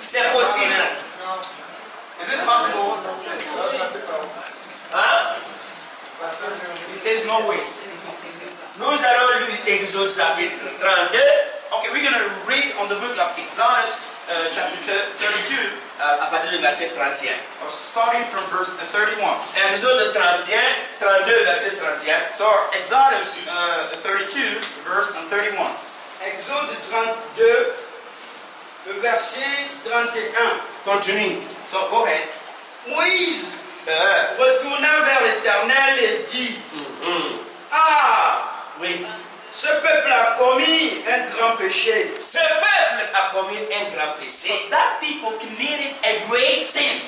C'est possible. Is it possible? Hein? He says no way. Nous allons lire Exode chapitre 32. Okay, we're going to read on the book of Exodus, chapter 32, À partir du verset 31. starting from verse 31. Exode 31, 32, verset 31. So, Exodus 32, verse 31. Exode 32, le verset 31. Continue. So, go ahead. Moïse retourna vers l'Éternel et dit, Ah, Oui. ce peuple a commis un grand péché. Ce peuple a commis un grand péché. So, that people committed a great sin.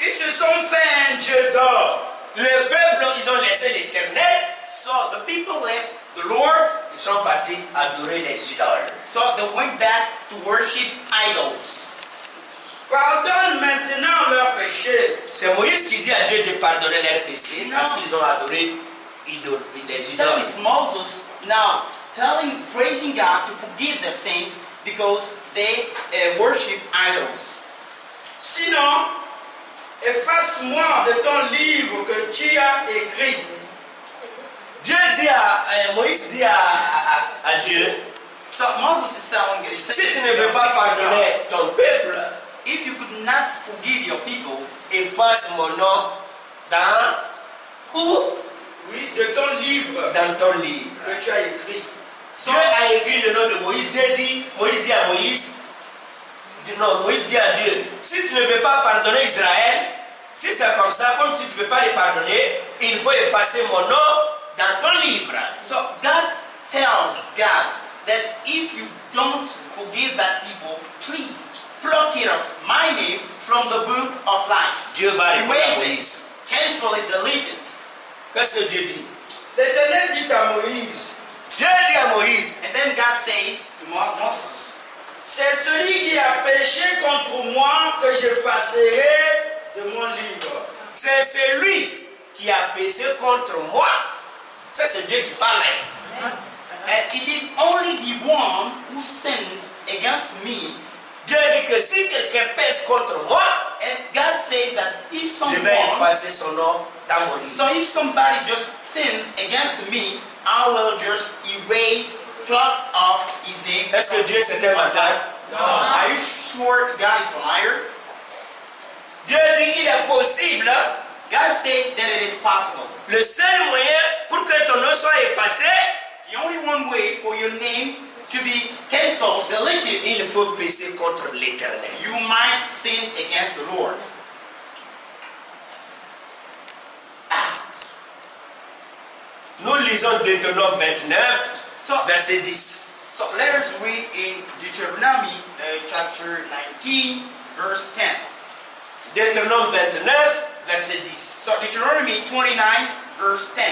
Ils se sont fait un Dieu d'or. Le peuple, ils ont laissé l'Éternel. So, the people left the Lord. Ils sont partis adorer les idoles. So, they went back to worship idols. Pardonne maintenant leurs péchés. C'est Moïse qui dit à Dieu de pardonner leurs péchés Non. parce qu'ils ont adoré les That idoles. is Moses now praising God to forgive the sins because they worshipped idols. Sinon, efface-moi de ton livre que tu as écrit. Dieu dit Moïse dit à Dieu, So Moses is telling you, si tu ne veux pas pardonner ton peuple, if you could not forgive your people, efface mon nom dans où? Oui, de ton livre Dans ton livre. que tu as écrit. Dieu a écrit le nom de Moïse. Moïse dit à Moïse, non, Moïse dit à Dieu, si tu ne veux pas pardonner Israël, si c'est comme ça, comme si tu ne veux pas les pardonner, il faut effacer mon nom dans ton livre. so God tells God that if you don't forgive that people, please pluck it off my name from the book of life. Dieu va répondre à Erase Moïse. it, cancel it, delete it. Qu'est-ce que Dieu dit? L'Éternel dit à Moïse, Dieu dit à Moïse, And then God says to Moses, c'est celui qui a péché contre moi que j'effacerai de mon livre. c'est celui qui a péché contre moi. Ça, c'est Dieu qui parle. and it is only the one who sinned against me. Dieu dit que si quelqu'un pèse contre moi, And God says that if je someone, vais effacer son nom dans mon livre. so if somebody just sins against me, I will just pluck off his name. Est-ce que Dieu c'est un menteur? Are you sure God is a liar? Dieu dit il est possible. God said that it is possible. Le seul moyen pour que ton nom soit effacé, The only one way for your name to be cancelled, deleted, il faut pécher contre l'Éternel. you might sin against the Lord. Nous lisons Deutéronome 29, So, verset 10. so let us read in Deuteronomy chapter 19, verse 10. Deutéronome 29, verset 10. So Deuteronomy 29, verse 10.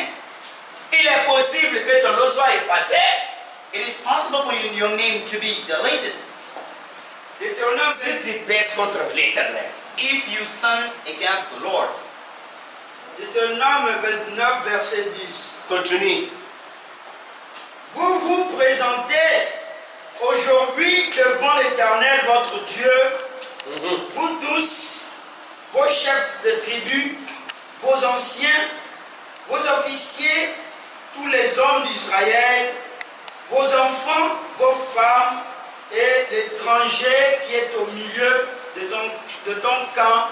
Il est possible que ton nom soit effacé It is possible for your name to be deleted Deutéronome si tu pèses contre l'Éternel. if you sin against the Lord. Deutéronome 29, verset 10. Continue. Vous vous présentez aujourd'hui devant l'Éternel votre Dieu, vous tous, vos chefs de tribus, vos anciens, vos officiers, tous les hommes d'Israël, vos enfants, vos femmes et l'étranger qui est au milieu de ton camp,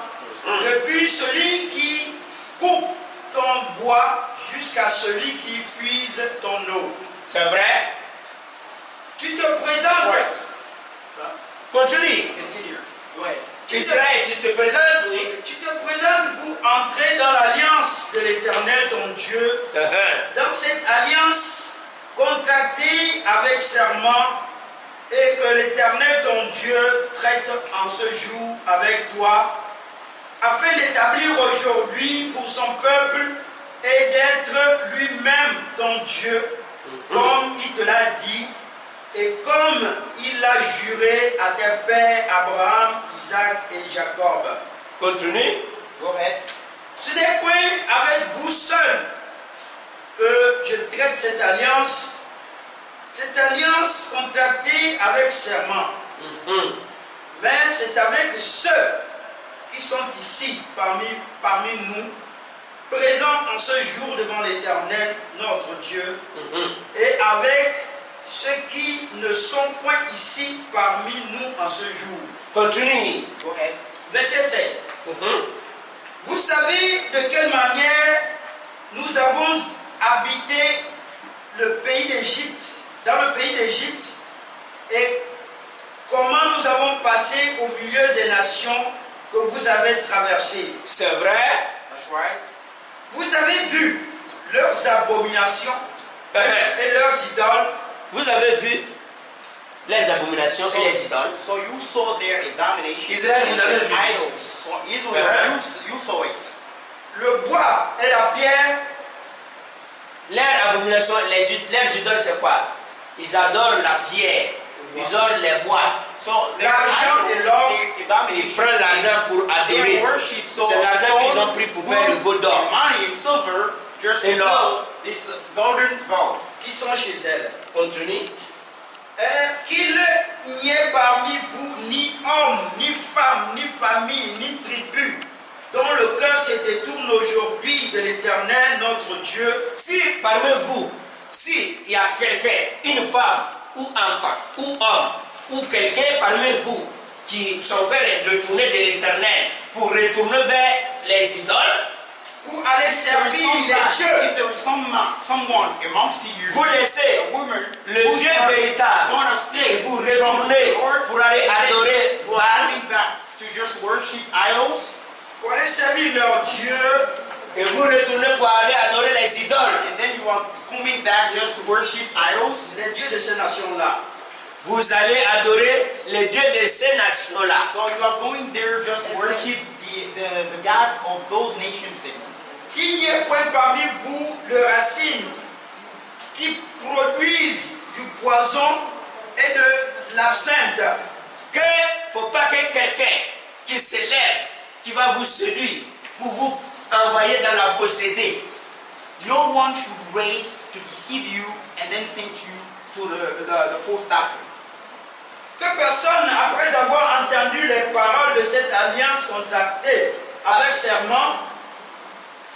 depuis celui qui coupe ton bois jusqu'à celui qui puise ton eau. C'est vrai? Tu te présentes. Continue. Continue. Go ahead. Israël, tu te présentes, oui. Tu te présentes pour entrer dans l'alliance de l'Éternel ton Dieu, dans cette alliance contractée avec serment, et que l'Éternel ton Dieu traite en ce jour avec toi, afin d'établir aujourd'hui pour son peuple et d'être lui-même ton Dieu, comme il te l'a dit, et comme il l'a juré à tes pères Abraham, Isaac et Jacob. Continue. Go ahead. Ce n'est point avec vous seuls que je traite cette alliance contractée avec serment. Mais c'est avec ceux qui sont ici parmi nous, présents en ce jour devant l'Éternel, notre Dieu, et avec ceux qui ne sont point ici parmi nous en ce jour. Continue. Okay. Verset 7. Vous savez de quelle manière nous avons habité le pays d'Égypte, dans le pays d'Égypte, et comment nous avons passé au milieu des nations que vous avez traversées. C'est vrai. That's right. Vous avez vu leurs abominations et leurs idoles. Vous avez vu les abominations et les idoles. So you saw their abominations Israël, and vous avez their vu. idols. So Israel, you saw it. Le bois et la pierre. Leurs abominations, leurs idoles, c'est quoi? Ils adorent la pierre, ils adorent les bois. So L'argent et l'or. Ils prennent l'argent pour adorer. C'est l'argent qu'ils ont pris pour faire le veau d'or. Money and silver just Et l'or. this golden bowl. Qui sont chez elles. Continue. Qu'il n'y ait parmi vous ni homme, ni femme, ni famille, ni tribu, dont le cœur se détourne aujourd'hui de l'Éternel, notre Dieu. Si parmi vous, s'il y a quelqu'un, une femme ou enfant ou homme, ou quelqu'un parmi vous qui son cœur est détourné de l'Éternel pour retourner vers les idoles, Ou aller servir les dieux. If there is someone amongst you, vous laissez a woman le Dieu véritable gone astray, et vous retournez pour aller adorer Baal, coming back to just worship idols, Pour aller servir leur Dieu. et vous retournez pour aller adorer les idoles, and then you are coming back just to worship idols. Les dieux de ces nations-là. vous allez adorer les dieux de ces nations-là. So you are going there just to worship the gods of those nations there. Qu'il n'y ait point parmi vous de racines qui produisent du poison et de l'absinthe. Que faut pas que quelqu'un qui s'élève, qui va vous séduire, pour vous envoyer dans la fausseté. No one should raise to deceive you and then send you to the false doctrine. Que personne, après avoir entendu les paroles de cette alliance contractée avec serment,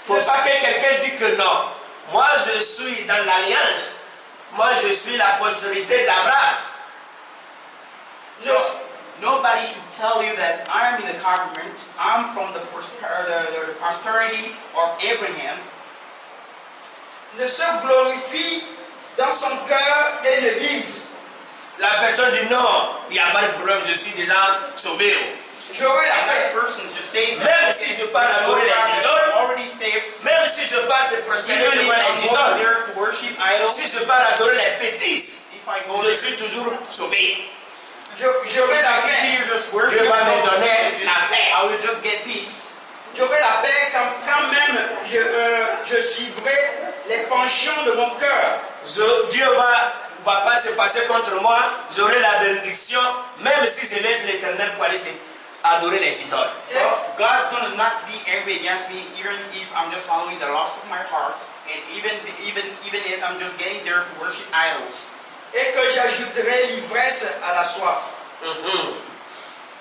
Faut pas que quelqu'un dise que non. Moi je suis dans l'alliance. Moi je suis la postérité d'Abraham. So nobody should tell you that I am in the covenant, I'm from the posterity of Abraham. ne se glorifie dans son cœur et ne dise, La personne dit non, il n'y a pas de problème, je suis déjà sauvé. j'aurai la And that paix. person just says that Même si je pars adorer les idoles, already saved. même si je pars se prosterner Even if devant les I'm going idoles, there to worship idols, si je pars adorer les fétiches, if I go je there, suis toujours sauvé. J'aurai la paix. continue just worship Dieu va me those donner images, la paix. I will just get peace. J'aurai la paix quand même je suivrai les penchants de mon cœur. Dieu va pas se passer contre moi, j'aurai la bénédiction, même si je laisse l'Éternel pour aller adorer les idoles. So God's gonna not be angry against me, even if I'm just following the lust of my heart, and even if I'm just getting there to worship idols. Et que j'ajouterai l'ivresse à la soif.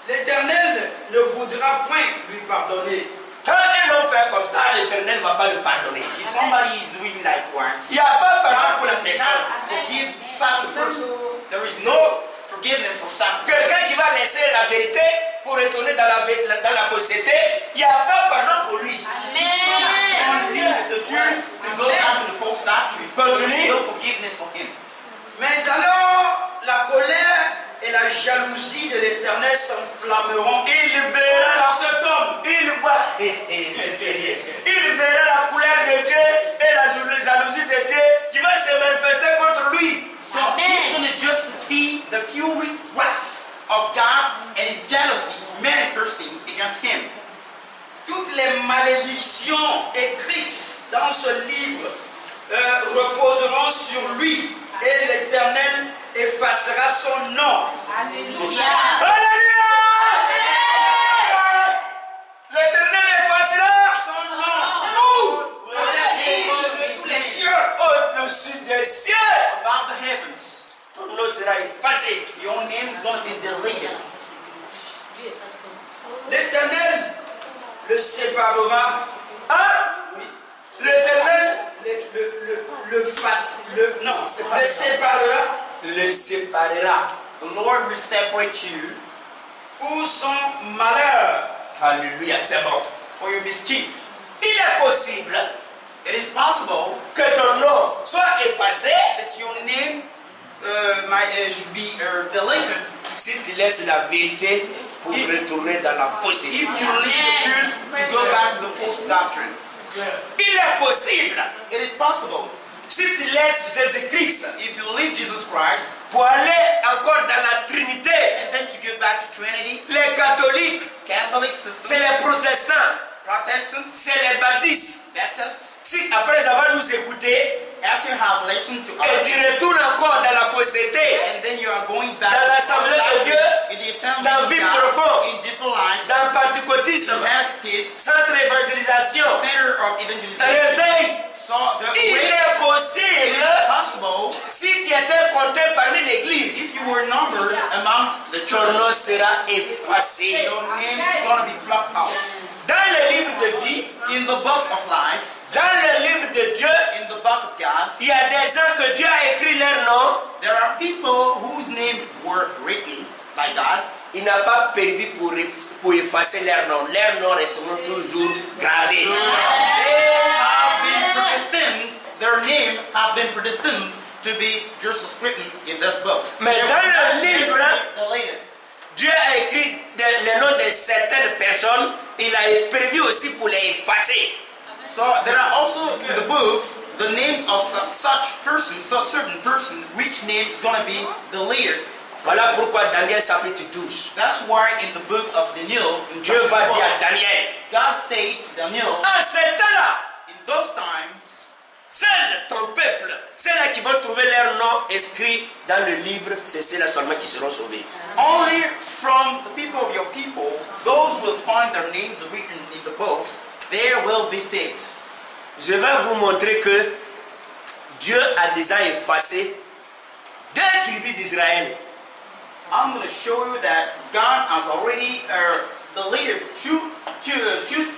L'Éternel ne voudra point lui pardonner. Quand un homme fait comme ça, l'Éternel ne va pas le pardonner. If somebody is doing likewise, Il n'y a pas de pardon pour la God will personne. not forgive such a person. There is no forgiveness for such a person. Quelqu'un qui va laisser la vérité pour retourner dans la fausseté, il n'y a pas de pardon pour lui. Someone leaves the truth to go back to the false doctrine. There is no forgiveness for him. Mais alors la colère et la jalousie de l'Éternel s'enflammeront. Il verra cet homme, il verra la colère de Dieu et la jalousie de Dieu qui va se manifester contre lui. So he's going to just see the fury, wrath of God and his jealousy manifesting against him. Toutes les malédictions écrites dans ce livre reposeront sur lui et l'Éternel effacera son nom. Alléluia! L'Éternel effacera son nom. Au-dessus des cieux. Au-dessus des cieux. About the heavens, Ton nom sera effacé. your name is going to be deleted. séparera. Hein? Oui. L'Éternel le séparera. le séparera. The Lord will separate you Pour son malheur. Alléluia, c'est bon. for your mischief. Il est possible It is possible que ton nom soit effacé that your name should be deleted si tu laisses la vérité pour retourner dans la fausseté. if you leave the truth to go back to the false doctrine. Il est possible It is possible si tu laisses Jésus-Christ if you leave Jesus Christ pour aller encore dans la Trinité. and then to go back to Trinity, Les catholiques, Catholic c'est system, les protestants, Protestants, c'est les baptistes. Baptists, Si après avoir nous écouté after you have listened to et us, tu retournes encore dans la fausseté, and then you are going back dans to l'assemblée de Dieu, in the assembly dans of vie God, profonde, in deeper lives, dans le pentecôtisme, Baptist, centre évangélisation, center of evangelization. réveil, So the il way est it possible, is possible si tu étais compté parmi l'église, if you were numbered amongst the ton nom church, sera effacé. your name is going to be plucked off. Dans le livre de vie, In the book of life, dans le livre de Dieu, in the book of God, il y a des gens que Dieu a écrit leur nom. there are people whose names were written by God. Il n'a pas permis pour effacer leur nom. Leurs noms resteront toujours gravés. They have been predestined, their name have been predestined to be just written in this book. Mais dans le livre, deleted. Dieu a écrit le nom de certaines personnes. Il a prévu aussi pour les effacer. So there are also in the books the names of such persons, such certain person, which name is going to be deleted. Voilà pourquoi Daniel chapitre 12. That's why in the book of Daniel, in Dieu chapter va dire 12, à Daniel, God said to Daniel, en ce temps-là, in those times, seuls ton peuple, ceux-là qui vont trouver leur nom inscrit dans le livre, c'est ceux-là seulement qui seront sauvés. only from the people of your people, those will find their names written in the books, they will be saved. Je vais vous montrer que Dieu a déjà effacé 2 tribus d'Israël. I'm going to show you that God has already deleted two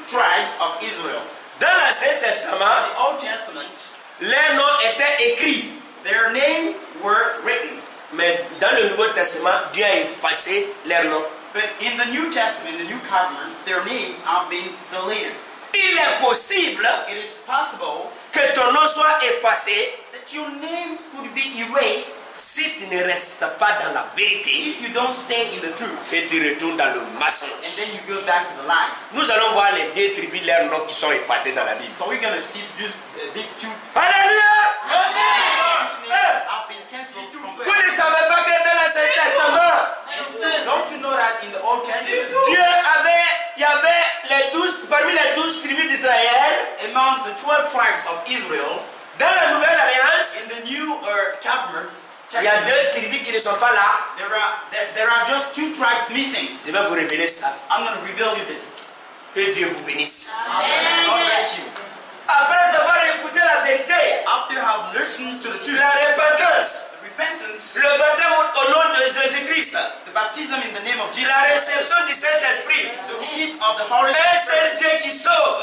tribes of Israel. Dans l'Ancien Testament, In the Old Testament, leurs noms étaient écrits. their names were written. Mais dans le Nouveau Testament, Dieu a effacé leurs noms. But in the New Testament, the New Covenant, their names have been deleted. Il est possible It is possible que ton nom soit effacé that your name could be erased si tu ne restes pas dans la vérité if you don't stay in the truth et tu retournes dans le and mensonge. then you go back to the lie. Nous allons voir les 2 tribus, leurs noms qui sont effacés dans la Bible. So we're going to see these two Alléluia! which names have been cancelled from Vous ne savez pas que dans l'Ancien Testament, Don't you know that in the Old Testament, il y avait les 12, parmi les 12 tribus d'Israël, among the 12 tribes of Israel, dans la Nouvelle Alliance, in the New Covenant, il y a 2 tribus qui ne sont pas là. there are just 2 tribes missing. Je vais vous révéler ça. I'm going to reveal you this. Que Dieu vous bénisse. God bless you. Après avoir écouté la vérité, After you have listened to the truth, la repentance, the repentance, le baptême au nom de Jésus-Christ, the baptism in the name of Jesus, la réception du Saint-Esprit, the receipt of the Holy un seul Spirit, Dieu qui sauve,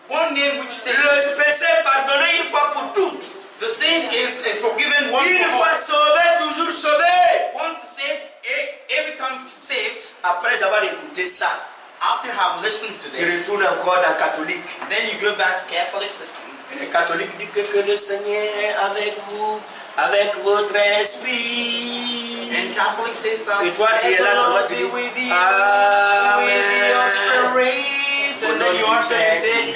one name which saves. le péché pardonné une fois pour toutes, The sin is forgiven once une for fois all. sauvé, toujours sauvé. Once saved, every time saved. Après avoir écouté ça, After you have listened to tu this, retournes encore dans le catholique. then you go back to Catholic system. Et les catholiques disent que le Seigneur est avec vous, avec votre esprit. And Catholic says that Et toi, tu es là, the toi, Lord tu be dis, with you, with your spirit. And then you answer and say,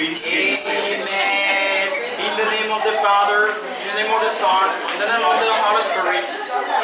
Amen. In the name of the Father, in the name of the Son, in the name of the Holy Spirit.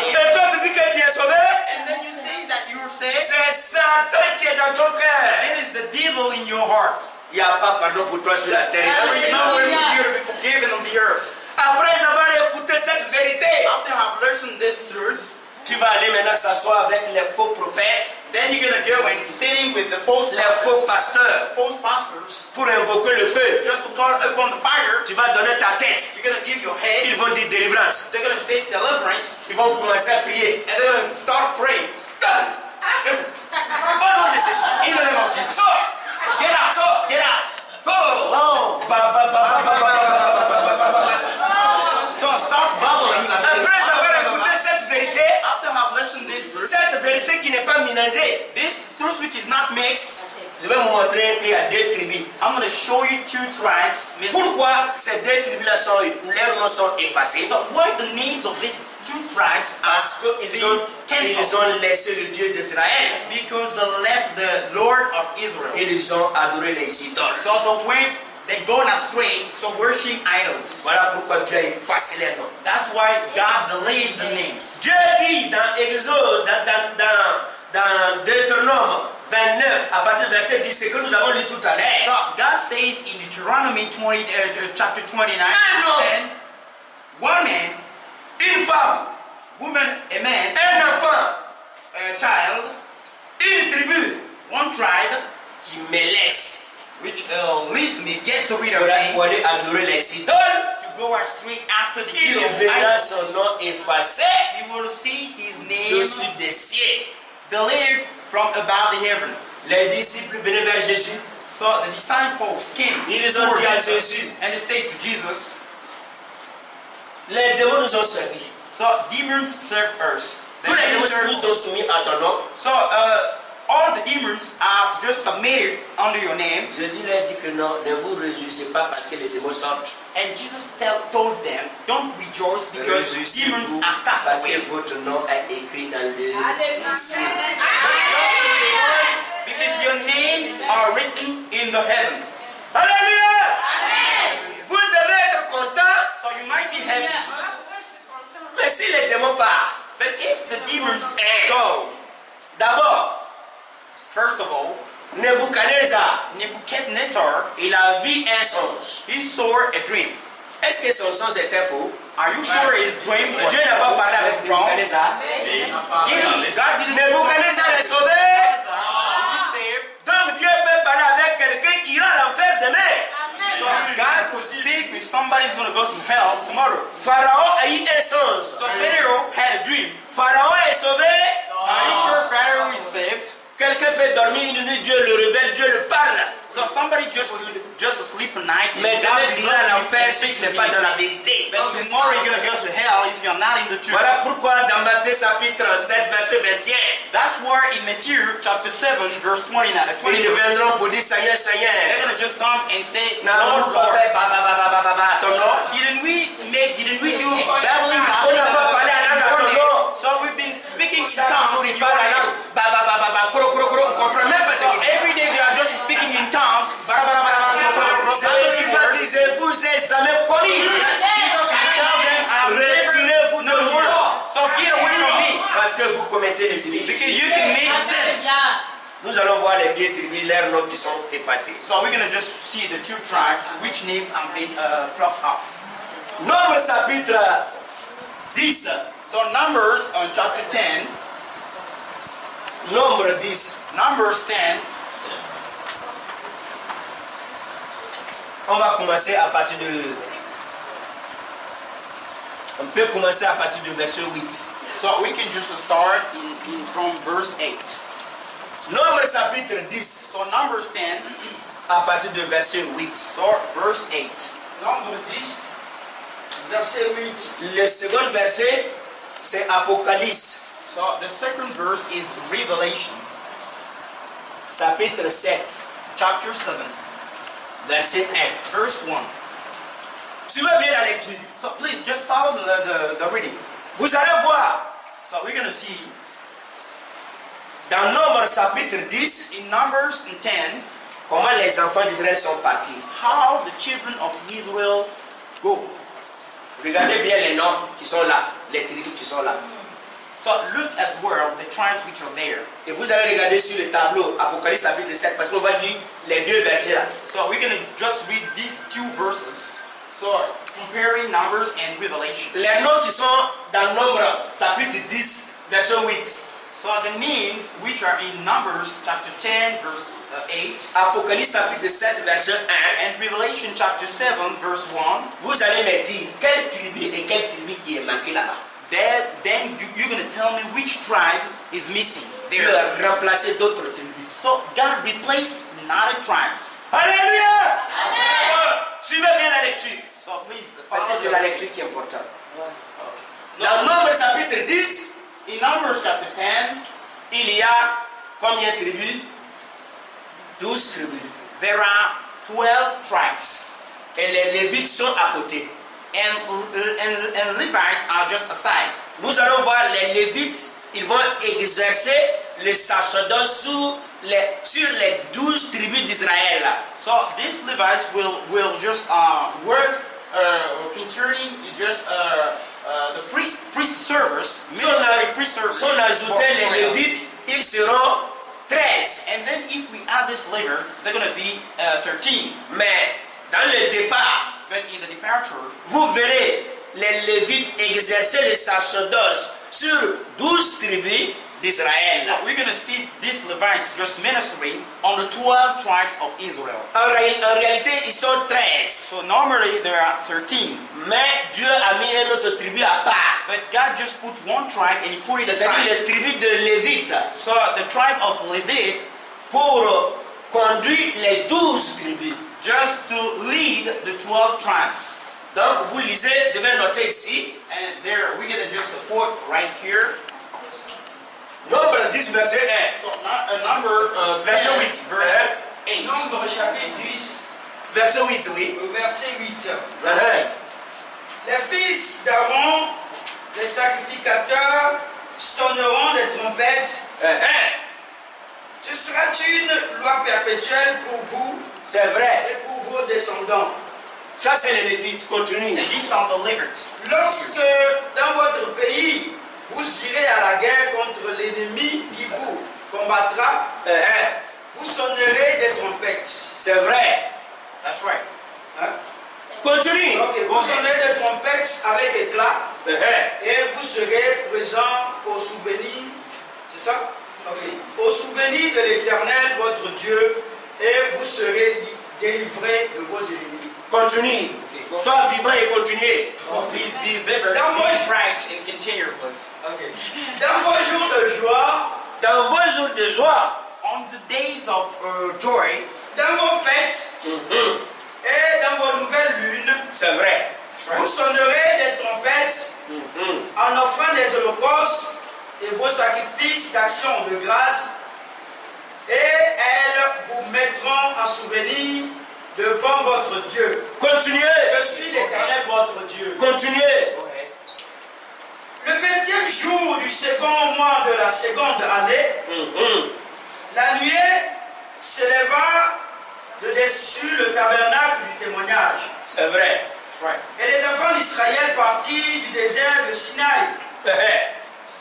Et toi, tu dis que tu es sauvé. And then you say that you are saved. C'est Satan qui est dans ton cœur. It is the devil in your heart. Il n'y a pas pardon pour toi sur la terre. There is no way for you to be forgiven on the earth. Après avoir écouté cette vérité, After you have listened this truth, tu vas aller maintenant s'asseoir avec les faux prophètes, then you're going to go and sitting with the false les faux prophets, pasteurs, the false pastors, pour invoquer le feu. just to call upon the fire. Tu vas donner ta tête. You're going to give your head. Ils vont dire délivrance. They're going to say deliverance. Ils vont commencer à prier. And they're going to start praying. Au nom de Jésus. In the name of Jesus. Sors! Get out. Sors! Get out. mélangé. This truth which is not mixed, Je vais vous montrer qu'il y a deux tribus. I'm going to show you two tribes missing. Pourquoi ces deux tribus-là leurs noms sont effacés? So why the names of these two tribes are Parce qu'ils ont cancelled? laissé le Dieu d'Israël. Because they left the Lord of Israel. Ils ont adoré les idoles. So they gone astray, so worshiping idols. Voilà pourquoi Dieu a effacé les noms. That's why God delayed the names. Dieu dit dans Exode, dans Deutéronome 29, à partir du verset 10, ce que nous avons lu tout à So l'heure. God says in Deuteronomy chapter 29, homme, one man, une femme, woman, a man, un enfant, a child, une tribu one tribe, qui me laisse which leaves me, gets rid of pour me, aller adorer les idoles. to go astray after the Il idol. verra son nom effacé You will see his name dessus des cieux. deleted from above the heaven. Les disciples venaient vers Jésus. So the disciples came Ils ont toward dit à Jesus, Jésus, and they said to Jesus, les démons nous ont servis. so demons serve us. Tous les démons nous sont soumis à ton nom. So all the demons are just submitted under your name. Jésus leur dit que non, ne vous réjouissez pas parce que les démons sortent. And Jesus told them, don't rejoice because demons are cast Parce que away. votre nom est écrit dans le ciel. Because your names are written in the heaven. Alléluia! Vous devez être content, So you might be happy. mais si les démons partent, But if the demons go, d'abord, first of all, Nebuchadnezzar, Nebuchadnezzar, il a vu un songe. he saw a dream. Est-ce que son songe était faux? Are you sure his dream was Dieu n'a pas parlé avec wrong? Nebuchadnezzar. God didn't. Nebuchadnezzar est sauvé. Is it saved? Donc Dieu peut parler avec quelqu'un qui ira à l'enfer demain. So God could speak if somebody's going to go to hell tomorrow. Pharaon a eu un songe. So Pharaoh had a dream. Pharaon est sauvé. Are you sure Pharaoh is saved? Quelqu'un peut dormir une nuit, Dieu le révèle, Dieu le parle. So somebody just asleep at night and Mais God demain is tu iras à l'enfer going si to tu speak n'es to pas dans him. la vérité. But tomorrow you're going to go to hell if you're not in the truth. Voilà pourquoi dans Matthieu chapitre 7, verset 21, That's where in Matthew chapter 7 verse 29, ils viendront pour dire Seigneur, they're Seigneur, going to just come and say, n'avons-nous Lord, pas Lord, fait à ton nom? didn't we do babbling, On n'a pas parlé à langue à ton nom. So we've been speaking in Chaque tongues jour in il your parle la name. langue, on comprend même pas ce So qu'il dit. every day they are just speaking in tongues. Jésus va dire, je vous ai jamais connu. Jesus will tell them, I'll Retirez-vous never de know you. moi. So get away from me. Parce que vous commettez des iniquités. Because you can make sin. Nous allons voir les deux tribus, leurs noms qui sont effacés. So we're going to just see the two tribes, which names are being plucked off. Nombre chapitre 10. So Numbers on chapter 10, Nombre 10. Numbers 10, On va commencer à partir de... On peut commencer à partir du verset 8. so we can just start from verse 8. Nombre chapitre 10, So Numbers 10, à partir du verset 8. so verse 8. Nombre 10, verset 8. Le second verset, c'est Apocalypse, So the second verse is Revelation, chapitre 7, chapter 7, verset 1. verse 1. Suivez bien la lecture. So please just follow the reading. Vous allez voir, So we're going to see dans Nombre chapitre 10, in Numbers 10 comment les enfants d'Israël sont partis. how the children of Israel go. Regardez bien les noms qui sont là, les tribus qui sont là. So look at where the tribes which are there. Et vous allez regarder sur le tableau, Apocalypse chapitre 7, parce qu'on va lire les deux versets là. So we're going to just read these two verses. So comparing Numbers and Revelation. Les noms qui sont dans Nombre chapitre 10, verset 8. So the names which are in Numbers chapter 10 verse 8 Apocalypse chapitre 7, verset 1. and Revelation chapter 7 verse 1, Vous allez me dire quelle tribu et quelle tribu qui est manquée là-bas. then you're going to tell me which tribe is missing Dieu there. a remplacé d'autres tribus. So God replaced another tribes. Alléluia! Suivez bien la lecture. So please Parce follow que c'est the la lecture qui est importante. Dans Nombre chapitre 10, In Numbers chapter 10, il y a combien de tribus? 12 tribus. There are 12 tribes. Et les Lévites sont à côté. And Levites are just aside. Nous allons voir les Lévites, ils vont exercer le sacerdoce sur les 12 tribus d'Israël. So these Levites will just work concerning just the priest service. Si on ajoutait les Lévites, ils seront 13. And then if we add this later, they're going to be 13. Mais dans le départ, But in the departure, vous verrez les Lévites exercer le sacerdoce sur 12 tribus d'Israël. so we're going to see these Levites just ministering on the 12 tribes of Israel. En réalité, ils sont 13. So normally there are 13. Mais Dieu a mis une autre tribu à part. But God just put one tribe and he put it C'est-à-dire aside. les tribus de Lévites. So the tribe of Levi Pour conduire les 12 tribus. just to lead the 12 tribes. Donc vous lisez, je vais noter ici. And there we get just a quote right here. Nombre 10, verset 1. So number Verset 10, 8. verse 8. Nombre chapitre 10, Verset 8, oui. verset 8. Uh-huh. Les fils d'Aaron, les sacrificateurs, sonneront des trompettes. Uh-huh. Ce sera une loi perpétuelle pour vous C'est vrai. et pour vos descendants. Ça, c'est les Lévites. Continue. These are the Levites. Lorsque dans votre pays, vous irez à la guerre contre l'ennemi qui vous combattra, Uh-huh. vous sonnerez des trompettes. C'est vrai. That's right. Hein? Continue. Ok, vous sonnerez des trompettes avec éclat Uh-huh. et vous serez présents au souvenir, c'est ça? Ok. Au souvenir de l'Éternel, votre Dieu, et vous serez délivrés de vos ennemis. Continue. Sois vivant et continuez. So please be vivid, That be was- right, and continue, please. Ok. Dans vos jours de joie, Dans vos jours de joie, On the days of joy, dans vos fêtes et dans vos nouvelles lunes, c'est vrai. vous sonnerez des trompettes en offrant des holocaustes et vos sacrifices d'action de grâce, et elles vous mettront en souvenir devant votre Dieu. Continuez. Je suis l'Éternel votre Dieu. Continuez. Le 20e jour du second mois de la seconde année, la nuée s'éleva de dessus le tabernacle du témoignage. C'est vrai. right. Et les enfants d'Israël partirent du désert de Sinaï,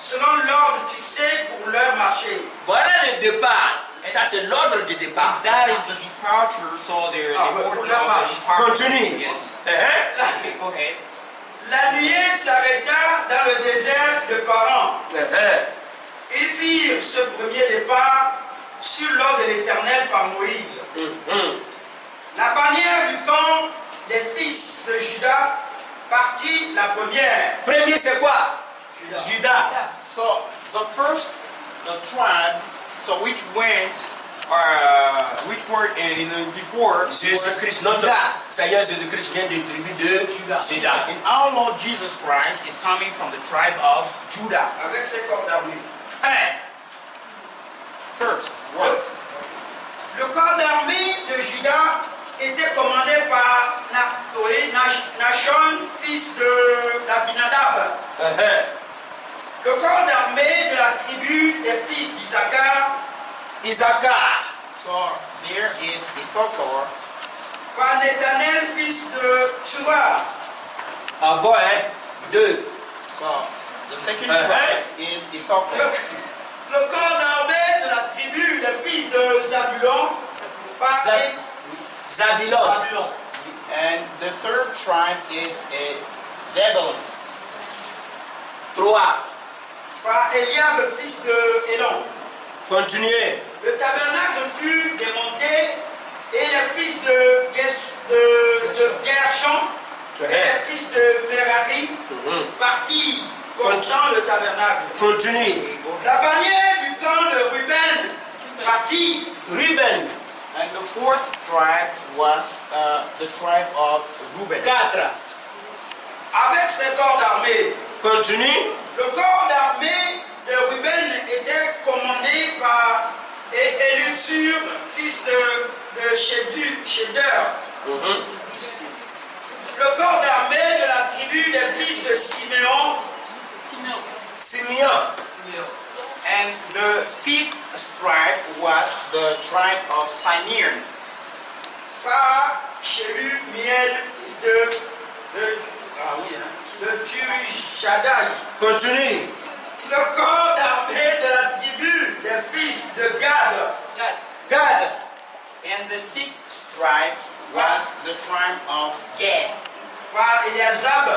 selon l'ordre fixé pour leur marché. Voilà le départ. Ça, c'est l'ordre du départ. That is the departure, so there is Ah, the order well, of the marche. departure. Continue. Yes. Uh-huh. Okay. La nuée s'arrêta dans le désert de Paran. Uh-huh. Ils firent ce premier départ sur l'ordre de l'Éternel par Moïse. La bannière du camp des fils de Juda partit la première. Premier, c'est quoi? Judas. So the first, the tribe, so which went, which were before Jésus-Christ, was notre Judah. Seigneur Jésus-Christ vient du tribu de Judas. And our Lord Jesus Christ is coming from the tribe of Judah. Avec ses corps d'armée. First, what? Le corps d'armée de Juda était commandé par Nachon, fils d'Abinadab. Uh-huh. Le corps d'armée de la tribu des fils d'Isaacar Isaacar. So there is Issachar. par Nethanel, fils de Tshua. Ah bon, hein? Deux. So the second Uh-huh. tribe is Issachar. Le corps d'armée de la tribu des fils de Zabulon par Zabilon. Zabulon. And the third tribe is Zebulun. Trois. Par Eliab, fils de Élon. Continuez. Le tabernacle fut démonté et les fils de Gershon et les fils de Merari partirent contre le tabernacle. Continue. La bannière du camp de Ruben partit. Ruben. And the fourth tribe was the tribe of Reuben. Quatre. Avec ses corps d'armée. Continue. Le corps d'armée de Ruben était commandé par Élitsur, fils de Chédeur. Le corps d'armée de la tribu des fils de Siméon. Simeon. And the fifth tribe was the tribe of Simeon. Par Miel, fils de Turishadai. Continue. Le corps d'armée de la tribu des fils de Gad. Gad. And the sixth tribe was the tribe of Gad. Par Eliasaph,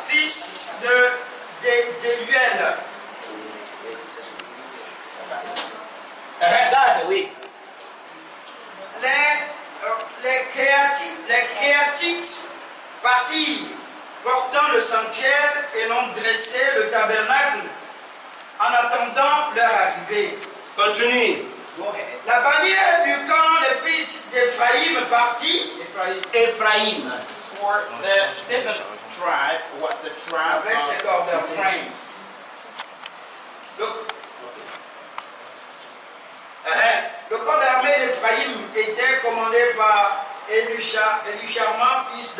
fils d'Eluel. Gad, oui. Les Kéatites partirent, portant le sanctuaire et l'ont dressé le tabernacle en attendant leur arrivée. Continue. La bannière du camp des fils d'Éphraïm partit. Ephraim. For the seventh tribe was the tribe Avec ses of corps Ephraim. d'Éphraïm. Le corps d'armée d'Éphraïm était commandé par Elisharma, fils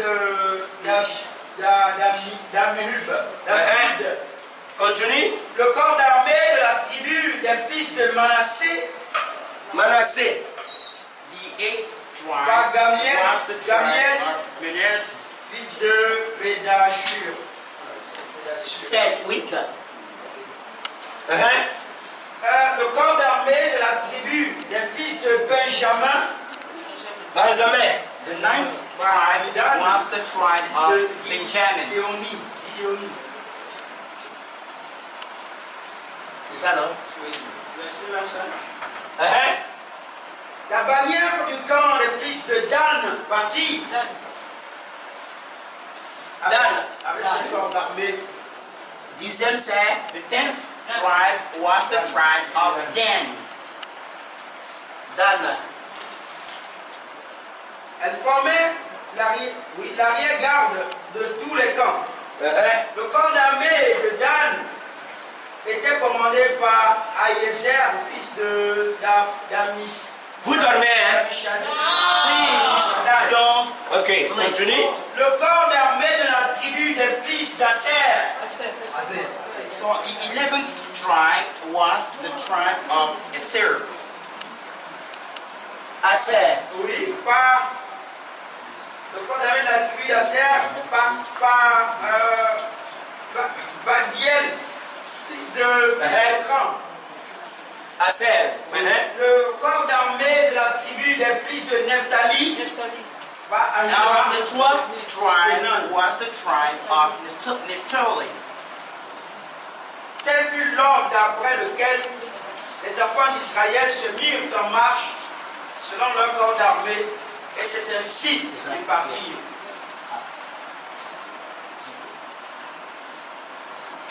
d'Amihud. Continue. Le corps d'armée de la tribu des fils de Manassé. Manassé. The eighth tribe Par Gamliel, was the tribe of Manasseh. fils de Pédachur. 7, 8. Le corps d'armée de la tribu des fils de Benjamin. Benjamin. The ninth tribe was the tribe of Benjamin. Gideoni. C'est ça, non? La bannière du camp des fils de Dan partit. Dan. Avec ses corps d'armée. 10e, c'est The tenth tribe was the tribe of Dan. Dan. Elle formait l'arrière-garde de tous les camps. Le corps d'armée de Dan était commandé par Aïezer, fils d'Amis. Vous dormez, hein? Please don't Ok, continue. Le corps d'armée de la tribu des fils d'Asser. So the 11th tribe was the tribe of Asher. Aser. Oui, par le corps d'armée de la tribu d'Asser, par Bagiel, fils de Grand. Aser. Le corps d'armée de la tribu des fils de Nephtali. Now the 12th tribe was the tribe of Naphtali. Tel fut l'ordre d'après lequel les enfants d'Israël se mirent en marche selon leur corps d'armée, et c'est ainsi qu'ils partirent.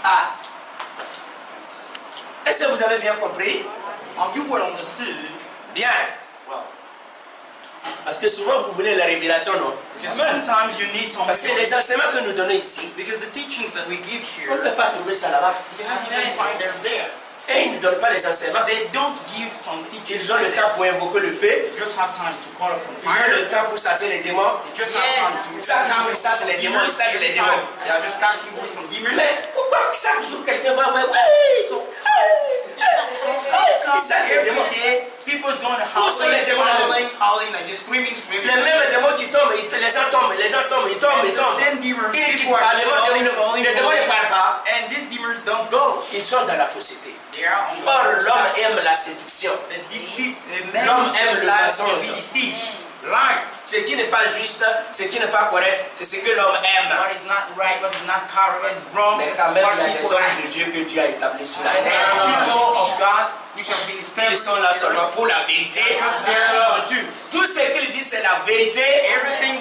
Ah. Est-ce que vous avez bien compris? You were understood. Bien. Well, Parce que souvent vous voulez la révélation, non? because sometimes you need some Parce que les enseignements que nous donnons ici, because the teachings that we give on ne here, peut pas trouver ça là-bas. you can't even find them there. Et ils ne donnent pas les enseignements. They don't give some teachings. Ils ont le like temps this. pour invoquer le feu. They just have time to call upon Ils ont fire. le temps pour chasser les démons. They just have time to Ça, ça c'est les démons, ça c'est les démons. They are just casting away some demons. Mais pourquoi chaque jour quelqu'un va voir, ouais, ils sont... Ils savent les démons. Every day, people's going to Où sont les démons? howling, like they're screaming, screaming. Les mêmes démons qui tombent, les gens tombent, ils tombent, ils tombent. The same demons, Ils disent people pas, are les just falling, falling, démons ne falling. parlent pas. And these demons don't go. Ils sont dans la fausseté. They are on the Or wrong l'homme side. aime la séduction. The L'homme man aime whose le lives will mensonge. be deceived. Lie. Ce qui n'est pas juste, ce qui n'est pas correct, c'est ce que l'homme aime. What is not right, what is not correct, what is wrong, Mais this is quand même, what il y a des people hommes like. de Dieu que Dieu a établis sur la And there are terre. people of God which have been Ils established sont là seulement pour la vérité. just there for the truth. Tout ce qu'ils disent, c'est la vérité. Everything